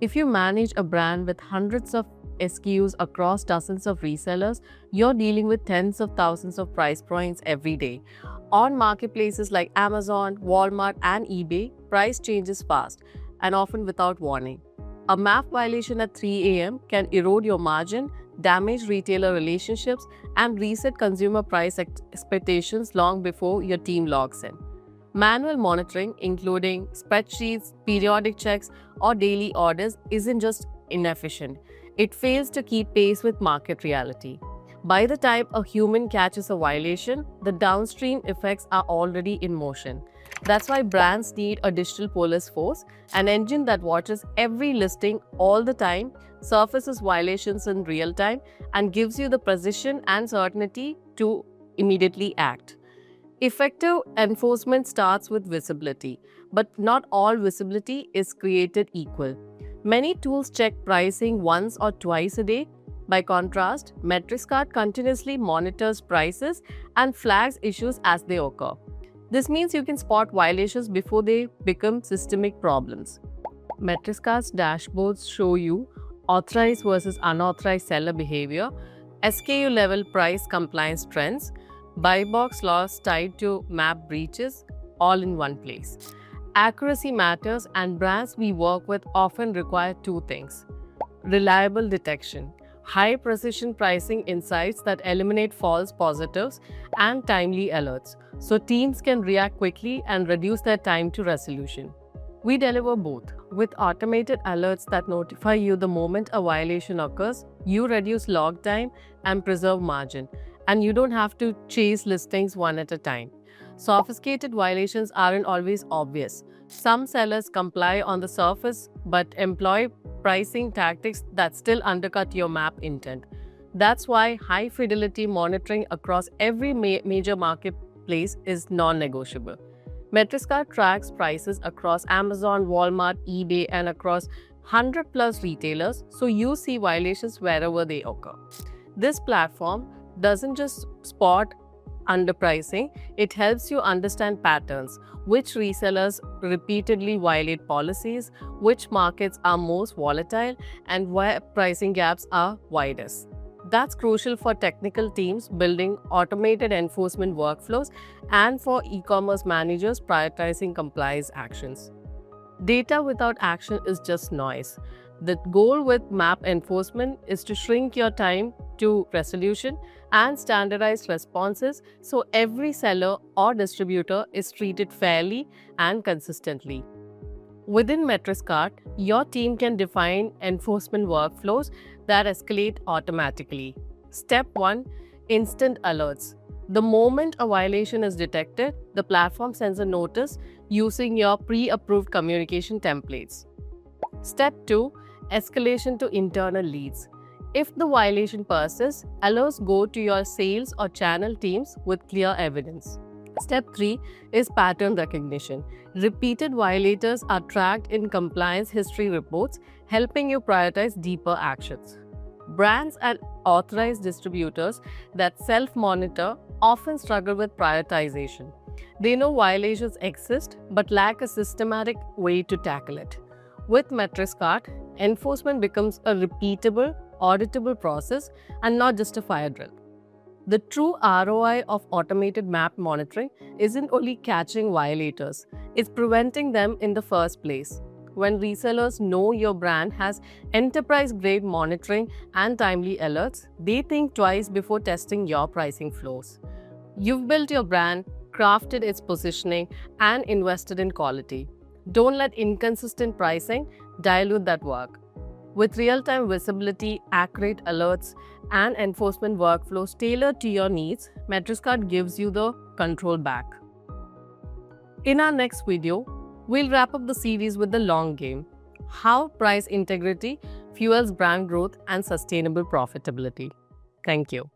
If you manage a brand with hundreds of SKUs across dozens of resellers, you're dealing with tens of thousands of price points every day. On marketplaces like Amazon, Walmart, and eBay, price changes fast and often without warning. A MAP violation at 3 a.m. can erode your margin, damage retailer relationships, and reset consumer price expectations long before your team logs in. Manual monitoring, including spreadsheets, periodic checks, or daily orders, isn't just inefficient, it fails to keep pace with market reality. By the time a human catches a violation, the downstream effects are already in motion. That's why brands need a digital police force, an engine that watches every listing all the time, surfaces violations in real time, and gives you the precision and certainty to immediately act. Effective enforcement starts with visibility, but not all visibility is created equal. Many tools check pricing once or twice a day. By contrast, MetrixCard continuously monitors prices and flags issues as they occur. This means you can spot violations before they become systemic problems. MetrixCard's dashboards show you authorized versus unauthorized seller behavior, SKU level price compliance trends, buy box loss tied to MAP breaches, all in one place. Accuracy matters, and brands we work with often require two things: reliable detection, high precision pricing insights that eliminate false positives, and timely alerts, so teams can react quickly and reduce their time to resolution. We deliver both. With automated alerts that notify you the moment a violation occurs, you reduce log time and preserve margin, and you don't have to chase listings one at a time. Sophisticated violations aren't always obvious. Some sellers comply on the surface but employ pricing tactics that still undercut your MAP intent. That's why high fidelity monitoring across every major marketplace is non-negotiable. MetrixCard tracks prices across Amazon, Walmart, eBay, and across 100 plus retailers, so you see violations wherever they occur. This platform doesn't just spot underpricing, it helps you understand patterns, which resellers repeatedly violate policies, which markets are most volatile, and where pricing gaps are widest. That's crucial for technical teams building automated enforcement workflows and for e-commerce managers prioritizing compliance actions. Data without action is just noise. The goal with MAP enforcement is to shrink your time to resolution and standardize responses so every seller or distributor is treated fairly and consistently. Within MetrixCard, your team can define enforcement workflows that escalate automatically. Step 1: Instant alerts. The moment a violation is detected, the platform sends a notice using your pre-approved communication templates. Step 2: Escalation to internal leads. If the violation persists, alerts go to your sales or channel teams with clear evidence. Step 3 is pattern recognition. Repeated violators are tracked in compliance history reports, helping you prioritize deeper actions. Brands and authorized distributors that self-monitor often struggle with prioritization. They know violations exist but lack a systematic way to tackle it. With MetrixCard, enforcement becomes a repeatable, auditable process and not just a fire drill. The true ROI of automated MAP monitoring isn't only catching violators, it's preventing them in the first place. When resellers know your brand has enterprise-grade monitoring and timely alerts, they think twice before testing your pricing flows. You've built your brand, crafted its positioning, and invested in quality. Don't let inconsistent pricing dilute that work. With real-time visibility, accurate alerts, and enforcement workflows tailored to your needs, MetrixCard gives you the control back. In our next video, we'll wrap up the series with the long game: how price integrity fuels brand growth and sustainable profitability. Thank you.